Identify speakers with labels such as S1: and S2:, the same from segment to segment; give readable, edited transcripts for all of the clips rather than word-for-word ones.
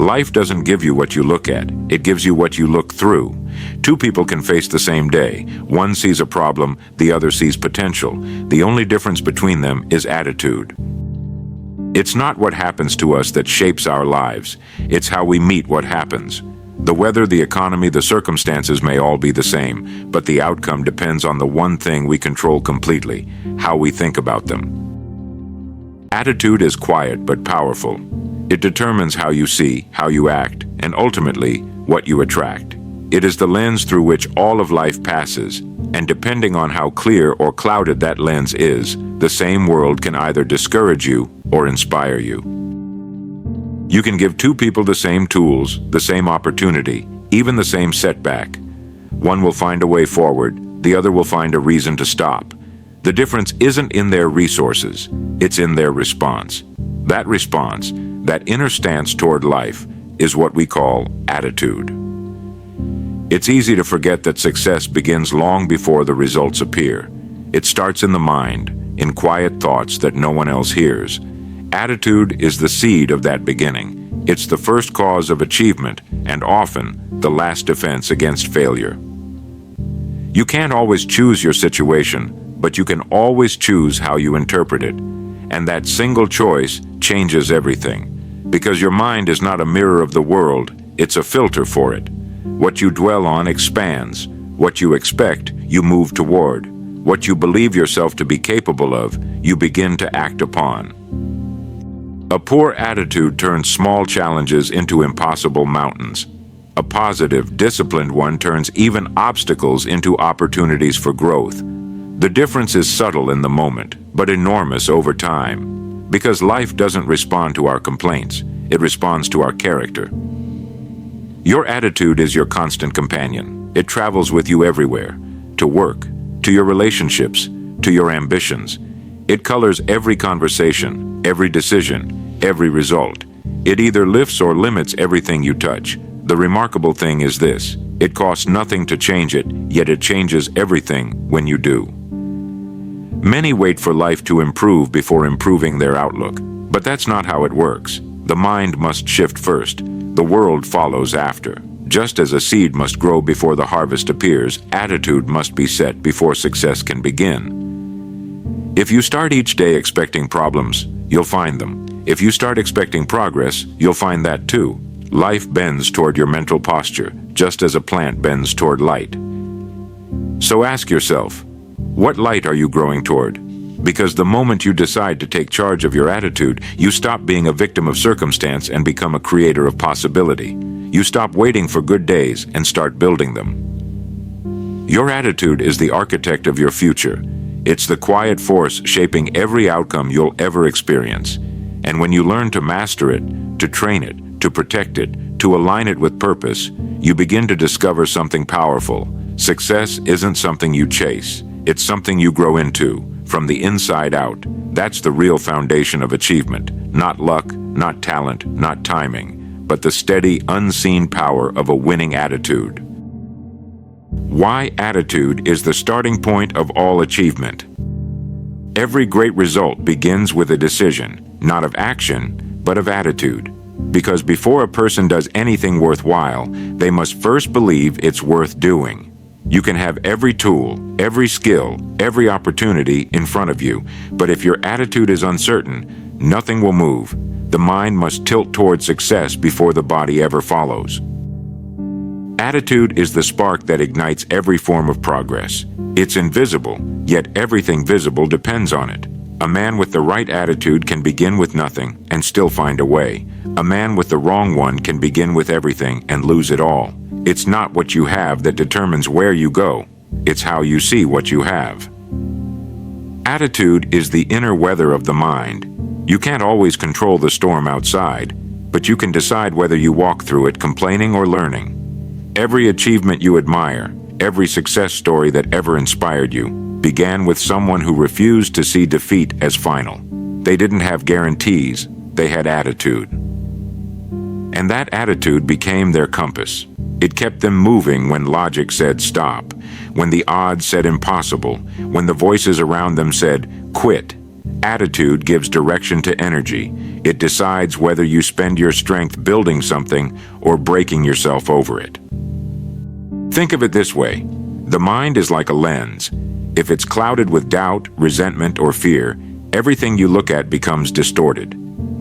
S1: Life doesn't give you what you look at, it gives you what you look through. Two people can face the same day. One sees a problem, the other sees potential. The only difference between them is attitude. It's not what happens to us that shapes our lives. It's how we meet what happens. The weather, the economy, the circumstances may all be the same, but the outcome depends on the one thing we control completely: how we think about them. Attitude is quiet but powerful. It determines how you see, how you act, and ultimately, what you attract. It is the lens through which all of life passes, and depending on how clear or clouded that lens is, the same world can either discourage you or inspire you. You can give two people the same tools, the same opportunity, even the same setback. One will find a way forward, the other will find a reason to stop. The difference isn't in their resources, it's in their response. That response, that inner stance toward life, is what we call attitude. It's easy to forget that success begins long before the results appear. It starts in the mind, in quiet thoughts that no one else hears. Attitude is the seed of that beginning. It's the first cause of achievement, and often the last defense against failure. You can't always choose your situation, but you can always choose how you interpret it. And that single choice changes everything. Because your mind is not a mirror of the world, it's a filter for it. What you dwell on expands. What you expect, you move toward. What you believe yourself to be capable of, you begin to act upon. A poor attitude turns small challenges into impossible mountains. A positive, disciplined one turns even obstacles into opportunities for growth. The difference is subtle in the moment, but enormous over time. Because life doesn't respond to our complaints, it responds to our character. Your attitude is your constant companion. It travels with you everywhere, to work, to your relationships, to your ambitions. It colors every conversation, every decision, every result. It either lifts or limits everything you touch. The remarkable thing is this: it costs nothing to change it, yet it changes everything when you do. Many wait for life to improve before improving their outlook, but that's not how it works. The mind must shift first. The world follows after. Just as a seed must grow before the harvest appears, attitude must be set before success can begin. If you start each day expecting problems, you'll find them. If you start expecting progress, you'll find that too. Life bends toward your mental posture, just as a plant bends toward light. So ask yourself, what light are you growing toward? Because the moment you decide to take charge of your attitude, you stop being a victim of circumstance and become a creator of possibility. You stop waiting for good days and start building them. Your attitude is the architect of your future. It's the quiet force shaping every outcome you'll ever experience. And when you learn to master it, to train it, to protect it, to align it with purpose, you begin to discover something powerful. Success isn't something you chase. It's something you grow into, from the inside out. That's the real foundation of achievement. Not luck, not talent, not timing, but the steady, unseen power of a winning attitude. Why attitude is the starting point of all achievement. Every great result begins with a decision, not of action, but of attitude. Because before a person does anything worthwhile, they must first believe it's worth doing. You can have every tool, every skill, every opportunity in front of you, but if your attitude is uncertain, nothing will move. The mind must tilt toward success before the body ever follows. Attitude is the spark that ignites every form of progress. It's invisible, yet everything visible depends on it. A man with the right attitude can begin with nothing and still find a way. A man with the wrong one can begin with everything and lose it all. It's not what you have that determines where you go. It's how you see what you have. Attitude is the inner weather of the mind. You can't always control the storm outside, but you can decide whether you walk through it complaining or learning. Every achievement you admire, every success story that ever inspired you, began with someone who refused to see defeat as final. They didn't have guarantees, they had attitude. And that attitude became their compass. It kept them moving when logic said stop, when the odds said impossible, when the voices around them said quit. Attitude gives direction to energy. It decides whether you spend your strength building something or breaking yourself over it. Think of it this way. The mind is like a lens. If it's clouded with doubt, resentment, or fear, everything you look at becomes distorted.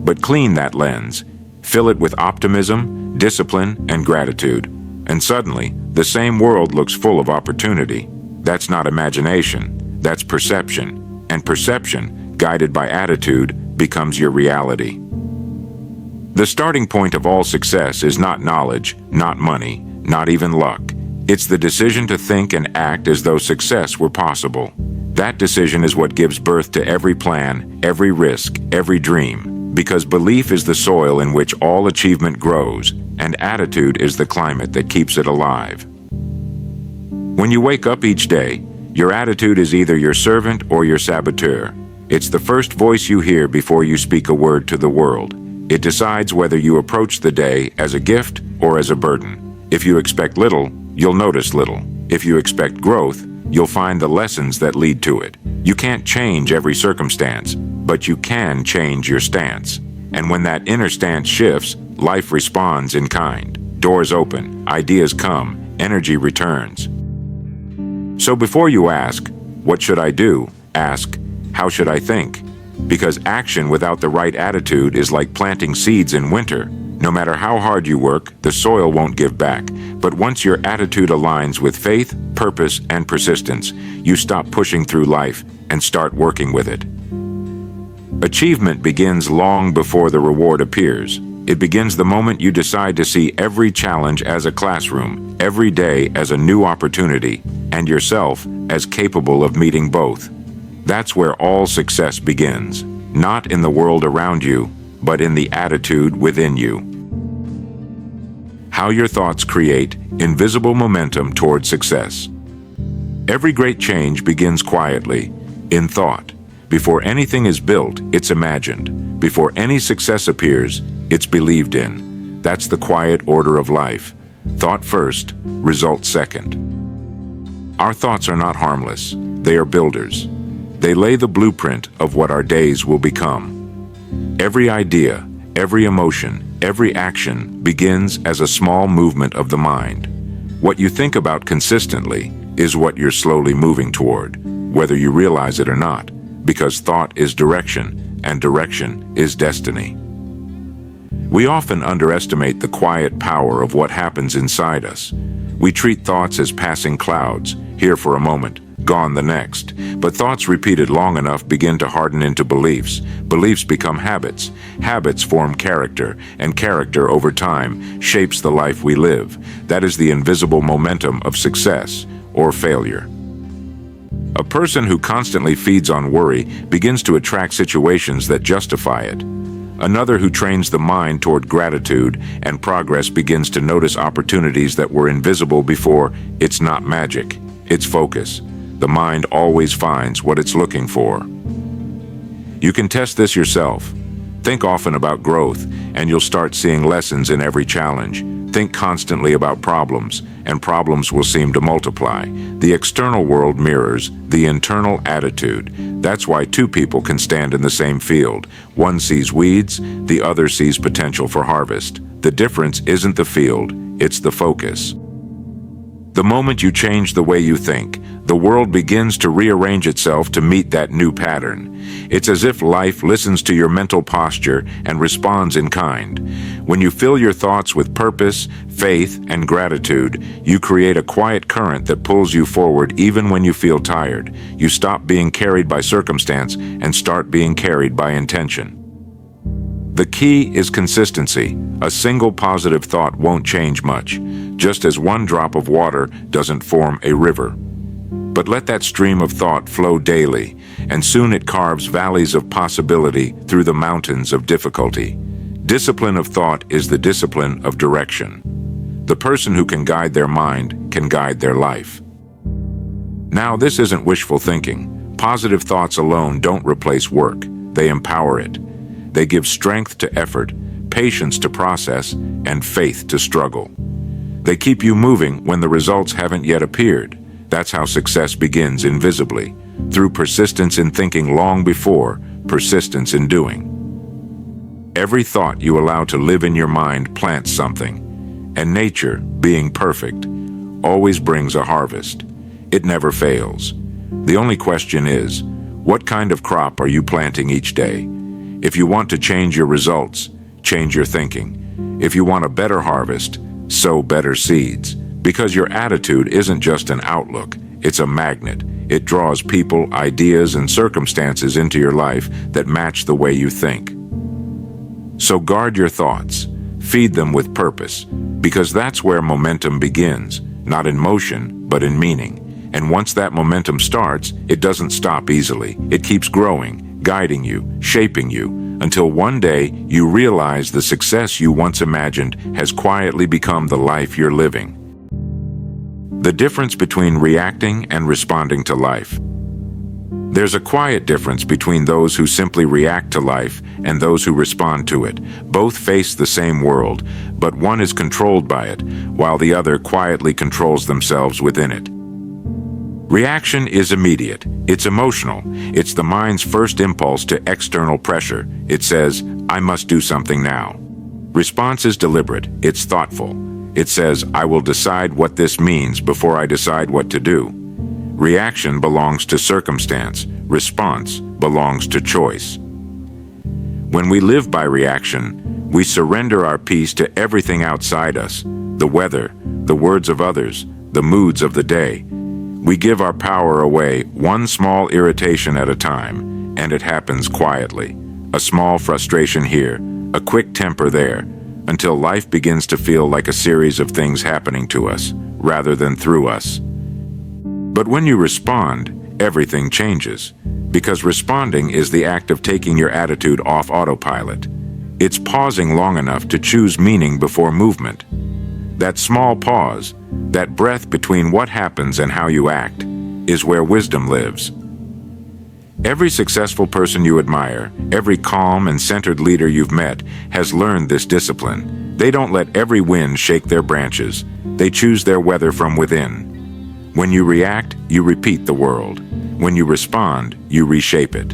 S1: But clean that lens. Fill it with optimism, discipline, and gratitude. And suddenly, the same world looks full of opportunity. That's not imagination. That's perception. And perception, guided by attitude, becomes your reality. The starting point of all success is not knowledge, not money, not even luck. It's the decision to think and act as though success were possible. That decision is what gives birth to every plan, every risk, every dream, because belief is the soil in which all achievement grows, and attitude is the climate that keeps it alive. When you wake up each day, your attitude is either your servant or your saboteur. It's the first voice you hear before you speak a word to the world. It decides whether you approach the day as a gift or as a burden. If you expect little, you'll notice little. If you expect growth, you'll find the lessons that lead to it. You can't change every circumstance, but you can change your stance. And when that inner stance shifts, life responds in kind. Doors open, ideas come, energy returns. So before you ask, what should I do? Ask, how should I think? Because action without the right attitude is like planting seeds in winter. No matter how hard you work, the soil won't give back. But once your attitude aligns with faith, purpose, and persistence, you stop pushing through life and start working with it. Achievement begins long before the reward appears. It begins the moment you decide to see every challenge as a classroom, every day as a new opportunity, and yourself as capable of meeting both. That's where all success begins, not in the world around you, but in the attitude within you. How your thoughts create invisible momentum toward success. Every great change begins quietly, in thought. Before anything is built, it's imagined. Before any success appears, it's believed in. That's the quiet order of life. Thought first, result second. Our thoughts are not harmless. They are builders. They lay the blueprint of what our days will become. Every idea, every emotion, every action begins as a small movement of the mind. What you think about consistently is what you're slowly moving toward, whether you realize it or not, because thought is direction, and direction is destiny. We often underestimate the quiet power of what happens inside us. We treat thoughts as passing clouds, here for a moment, gone the next. But thoughts repeated long enough begin to harden into beliefs. Beliefs become habits. Habits form character, and character over time shapes the life we live. That is the invisible momentum of success or failure. A person who constantly feeds on worry begins to attract situations that justify it. Another who trains the mind toward gratitude and progress begins to notice opportunities that were invisible before. It's not magic, it's focus. The mind always finds what it's looking for. You can test this yourself. Think often about growth, and you'll start seeing lessons in every challenge. Think constantly about problems, and problems will seem to multiply. The external world mirrors the internal attitude. That's why two people can stand in the same field. One sees weeds, the other sees potential for harvest. The difference isn't the field, it's the focus. The moment you change the way you think, the world begins to rearrange itself to meet that new pattern. It's as if life listens to your mental posture and responds in kind. When you fill your thoughts with purpose, faith, and gratitude, you create a quiet current that pulls you forward even when you feel tired. You stop being carried by circumstance and start being carried by intention. The key is consistency. A single positive thought won't change much, just as one drop of water doesn't form a river. But let that stream of thought flow daily, and soon it carves valleys of possibility through the mountains of difficulty. Discipline of thought is the discipline of direction. The person who can guide their mind can guide their life. Now, this isn't wishful thinking. Positive thoughts alone don't replace work. They empower it. They give strength to effort, patience to process, and faith to struggle. They keep you moving when the results haven't yet appeared. That's how success begins invisibly, through persistence in thinking long before persistence in doing. Every thought you allow to live in your mind plants something, and nature, being perfect, always brings a harvest. It never fails. The only question is, what kind of crop are you planting each day? If you want to change your results, change your thinking. If you want a better harvest, sow better seeds. Because your attitude isn't just an outlook, it's a magnet. It draws people, ideas, and circumstances into your life that match the way you think. So guard your thoughts. Feed them with purpose, because that's where momentum begins, not in motion, but in meaning. And once that momentum starts, it doesn't stop easily. It keeps growing, guiding you, shaping you, until one day you realize the success you once imagined has quietly become the life you're living. The difference between reacting and responding to life. There's a quiet difference between those who simply react to life and those who respond to it. Both face the same world, but one is controlled by it, while the other quietly controls themselves within it. Reaction is immediate. It's emotional. It's the mind's first impulse to external pressure. It says, I must do something now. Response is deliberate. It's thoughtful. It says, I will decide what this means before I decide what to do. Reaction belongs to circumstance. Response belongs to choice. When we live by reaction, we surrender our peace to everything outside us, the weather, the words of others, the moods of the day. We give our power away one small irritation at a time, and it happens quietly. A small frustration here, a quick temper there, until life begins to feel like a series of things happening to us, rather than through us. But when you respond, everything changes, because responding is the act of taking your attitude off autopilot. It's pausing long enough to choose meaning before movement. That small pause, that breath between what happens and how you act, is where wisdom lives. Every successful person you admire, every calm and centered leader you've met, has learned this discipline. They don't let every wind shake their branches. They choose their weather from within. When you react, you repeat the world. When you respond, you reshape it.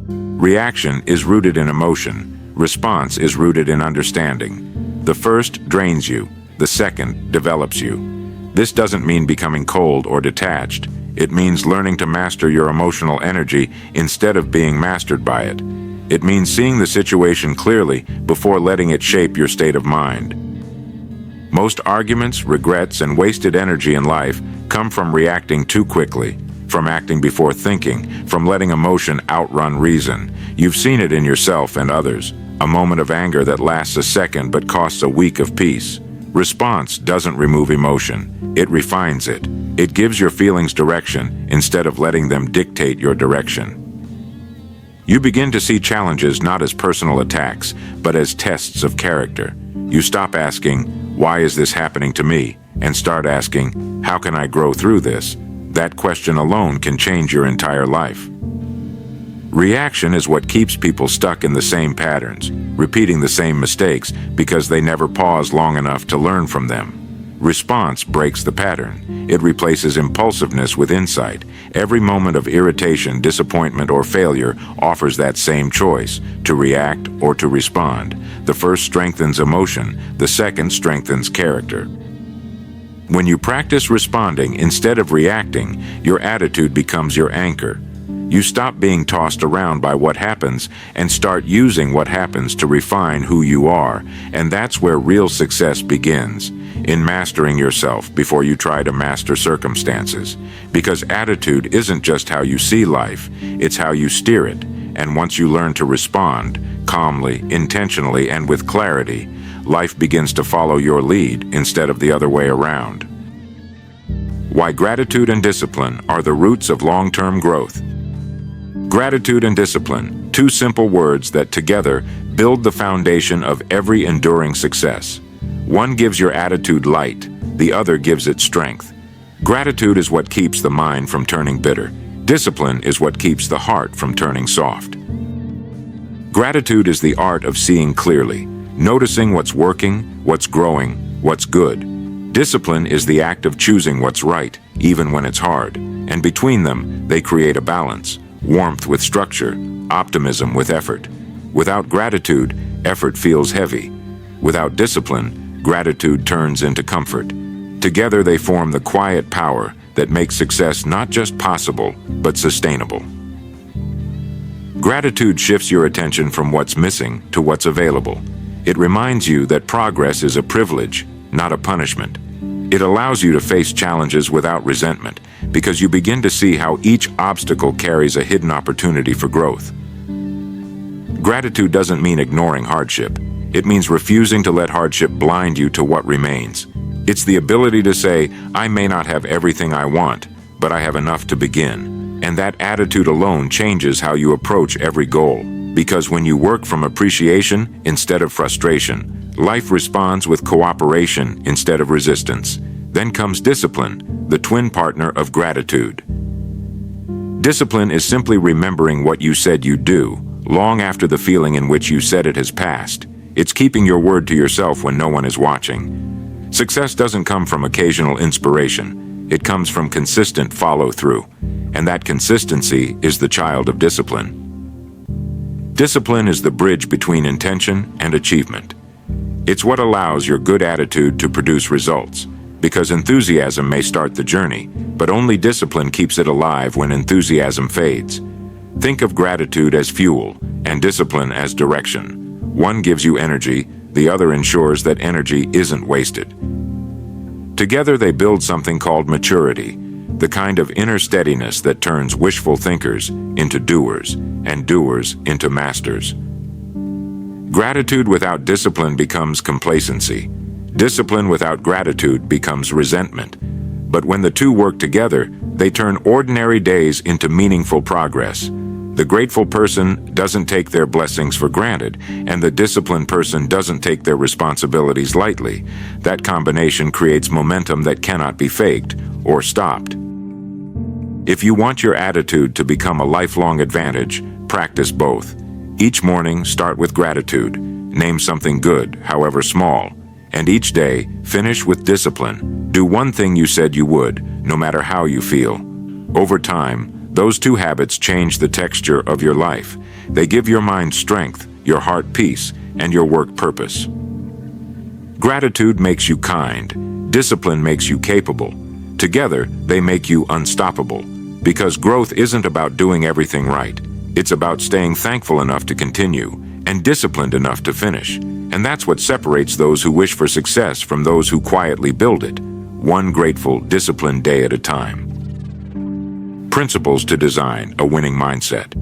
S1: Reaction is rooted in emotion. Response is rooted in understanding. The first drains you. The second develops you. This doesn't mean becoming cold or detached. It means learning to master your emotional energy instead of being mastered by it. It means seeing the situation clearly before letting it shape your state of mind. Most arguments, regrets, and wasted energy in life come from reacting too quickly, from acting before thinking, from letting emotion outrun reason. You've seen it in yourself and others. A moment of anger that lasts a second but costs a week of peace. Response doesn't remove emotion. It refines it. It gives your feelings direction instead of letting them dictate your direction. You begin to see challenges not as personal attacks, but as tests of character. You stop asking, why is this happening to me? And start asking, how can I grow through this? That question alone can change your entire life. Reaction is what keeps people stuck in the same patterns, repeating the same mistakes because they never pause long enough to learn from them. Response breaks the pattern. It replaces impulsiveness with insight. Every moment of irritation, disappointment, or failure offers that same choice, to react or to respond. The first strengthens emotion, the second strengthens character. When you practice responding instead of reacting, your attitude becomes your anchor. You stop being tossed around by what happens and start using what happens to refine who you are, and that's where real success begins, in mastering yourself before you try to master circumstances. Because attitude isn't just how you see life, it's how you steer it, and once you learn to respond, calmly, intentionally, and with clarity, life begins to follow your lead instead of the other way around. Why gratitude and discipline are the roots of long-term growth. Gratitude and discipline, two simple words that together build the foundation of every enduring success. One gives your attitude light, the other gives it strength. Gratitude is what keeps the mind from turning bitter. Discipline is what keeps the heart from turning soft. Gratitude is the art of seeing clearly, noticing what's working, what's growing, what's good. Discipline is the act of choosing what's right, even when it's hard. And between them, they create a balance. Warmth with structure, optimism with effort. Without gratitude, effort feels heavy. Without discipline, gratitude turns into comfort. Together they form the quiet power that makes success not just possible, but sustainable. Gratitude shifts your attention from what's missing to what's available. It reminds you that progress is a privilege, not a punishment. It allows you to face challenges without resentment, because you begin to see how each obstacle carries a hidden opportunity for growth. Gratitude doesn't mean ignoring hardship. It means refusing to let hardship blind you to what remains. It's the ability to say, I may not have everything I want, but I have enough to begin. And that attitude alone changes how you approach every goal. Because when you work from appreciation instead of frustration, life responds with cooperation instead of resistance. Then comes discipline, the twin partner of gratitude. Discipline is simply remembering what you said you'd do, long after the feeling in which you said it has passed. It's keeping your word to yourself when no one is watching. Success doesn't come from occasional inspiration. It comes from consistent follow-through. And that consistency is the child of discipline. Discipline is the bridge between intention and achievement. It's what allows your good attitude to produce results, because enthusiasm may start the journey, but only discipline keeps it alive when enthusiasm fades. Think of gratitude as fuel and discipline as direction. One gives you energy, the other ensures that energy isn't wasted. Together they build something called maturity, the kind of inner steadiness that turns wishful thinkers into doers and doers into masters. Gratitude without discipline becomes complacency. Discipline without gratitude becomes resentment. But when the two work together, they turn ordinary days into meaningful progress. The grateful person doesn't take their blessings for granted, and the disciplined person doesn't take their responsibilities lightly. That combination creates momentum that cannot be faked or stopped. If you want your attitude to become a lifelong advantage, practice both. Each morning, start with gratitude. Name something good, however small. And each day, finish with discipline. Do one thing you said you would, no matter how you feel. Over time, those two habits change the texture of your life. They give your mind strength, your heart peace, and your work purpose. Gratitude makes you kind. Discipline makes you capable. Together, they make you unstoppable. Because growth isn't about doing everything right. It's about staying thankful enough to continue and disciplined enough to finish. And that's what separates those who wish for success from those who quietly build it, one grateful, disciplined day at a time. Principles to design a winning mindset.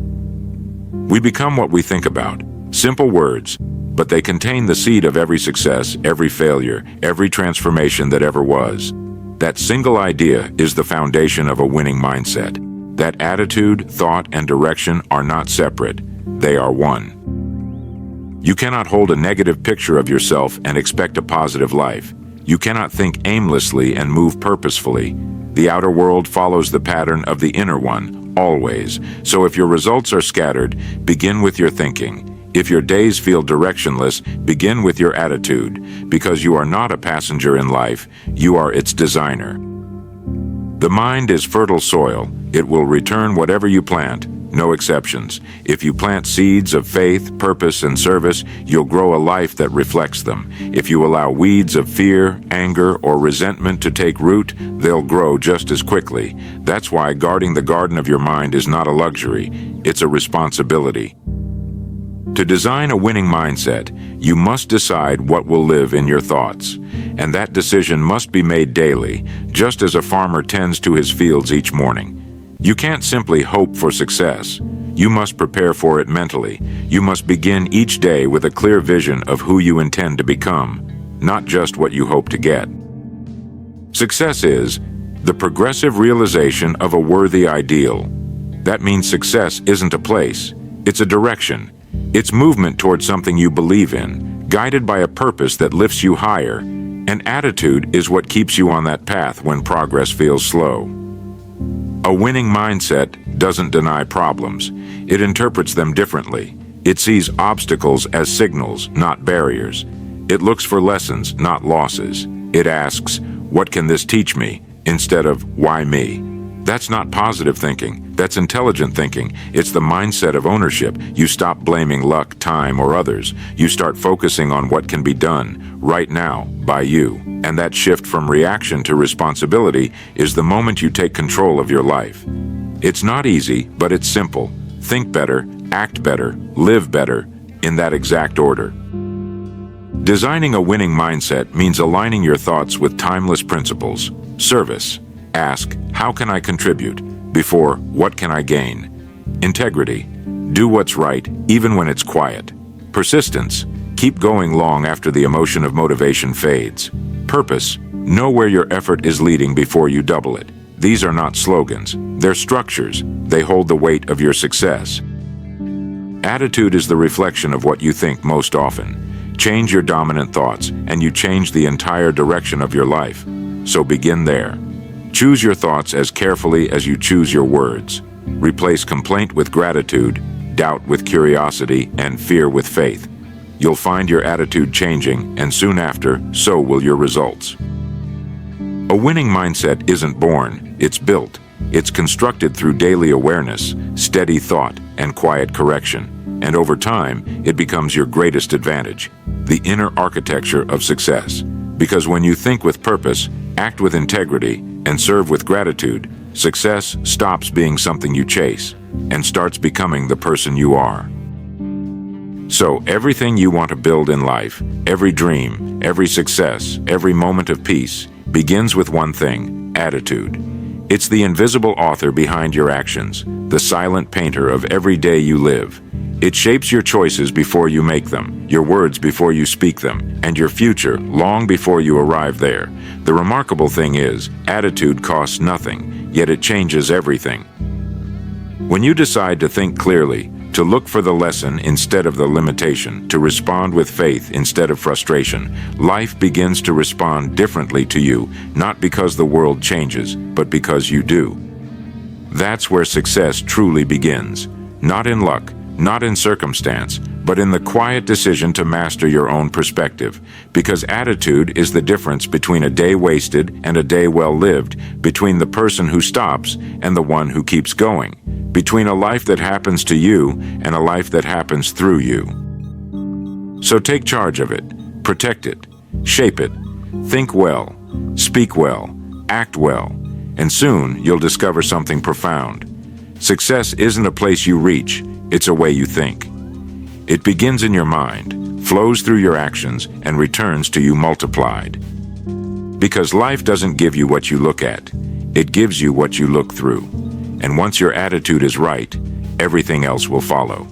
S1: We become what we think about. Simple words, but they contain the seed of every success, every failure, every transformation that ever was. That single idea is the foundation of a winning mindset. That attitude, thought, and direction are not separate. They are one. You cannot hold a negative picture of yourself and expect a positive life. You cannot think aimlessly and move purposefully. The outer world follows the pattern of the inner one, always. So if your results are scattered, begin with your thinking. If your days feel directionless, begin with your attitude. Because you are not a passenger in life, you are its designer. The mind is fertile soil. It will return whatever you plant, no exceptions. If you plant seeds of faith, purpose, and service, you'll grow a life that reflects them. If you allow weeds of fear, anger, or resentment to take root, they'll grow just as quickly. That's why guarding the garden of your mind is not a luxury, it's a responsibility. To design a winning mindset, you must decide what will live in your thoughts. And that decision must be made daily, just as a farmer tends to his fields each morning. You can't simply hope for success. You must prepare for it mentally. You must begin each day with a clear vision of who you intend to become, not just what you hope to get. Success is the progressive realization of a worthy ideal. That means success isn't a place, it's a direction. It's movement toward something you believe in, guided by a purpose that lifts you higher. And attitude is what keeps you on that path when progress feels slow. A winning mindset doesn't deny problems. It interprets them differently. It sees obstacles as signals, not barriers. It looks for lessons, not losses. It asks, what can this teach me? Instead of, why me? That's not positive thinking. That's intelligent thinking. It's the mindset of ownership. You stop blaming luck, time, or others. You start focusing on what can be done right now by you. And that shift from reaction to responsibility is the moment you take control of your life. It's not easy, but it's simple. Think better, act better, live better, in that exact order. Designing a winning mindset means aligning your thoughts with timeless principles. Service. Ask, how can I contribute? Before, what can I gain? Integrity. Do what's right, even when it's quiet. Persistence. Keep going long after the emotion of motivation fades. Purpose. Know where your effort is leading before you double it. These are not slogans. They're structures. They hold the weight of your success. Attitude is the reflection of what you think most often. Change your dominant thoughts, and you change the entire direction of your life. So begin there. Choose your thoughts as carefully as you choose your words. Replace complaint with gratitude, doubt with curiosity, and fear with faith. You'll find your attitude changing, and soon after, so will your results. A winning mindset isn't born, it's built. It's constructed through daily awareness, steady thought, and quiet correction. And over time, it becomes your greatest advantage, the inner architecture of success. Because when you think with purpose, act with integrity, and serve with gratitude, success stops being something you chase and starts becoming the person you are. So everything you want to build in life, every dream, every success, every moment of peace, begins with one thing: attitude. It's the invisible author behind your actions, the silent painter of every day you live. It shapes your choices before you make them, your words before you speak them, and your future long before you arrive there. The remarkable thing is, attitude costs nothing, yet it changes everything. When you decide to think clearly, to look for the lesson instead of the limitation, to respond with faith instead of frustration, life begins to respond differently to you, not because the world changes, but because you do. That's where success truly begins. Not in luck, not in circumstance, but in the quiet decision to master your own perspective. Because attitude is the difference between a day wasted and a day well lived, between the person who stops and the one who keeps going, between a life that happens to you and a life that happens through you. So take charge of it, protect it, shape it, think well, speak well, act well, and soon you'll discover something profound. Success isn't a place you reach, it's a way you think. It begins in your mind, flows through your actions, and returns to you multiplied. Because life doesn't give you what you look at, it gives you what you look through. And once your attitude is right, everything else will follow.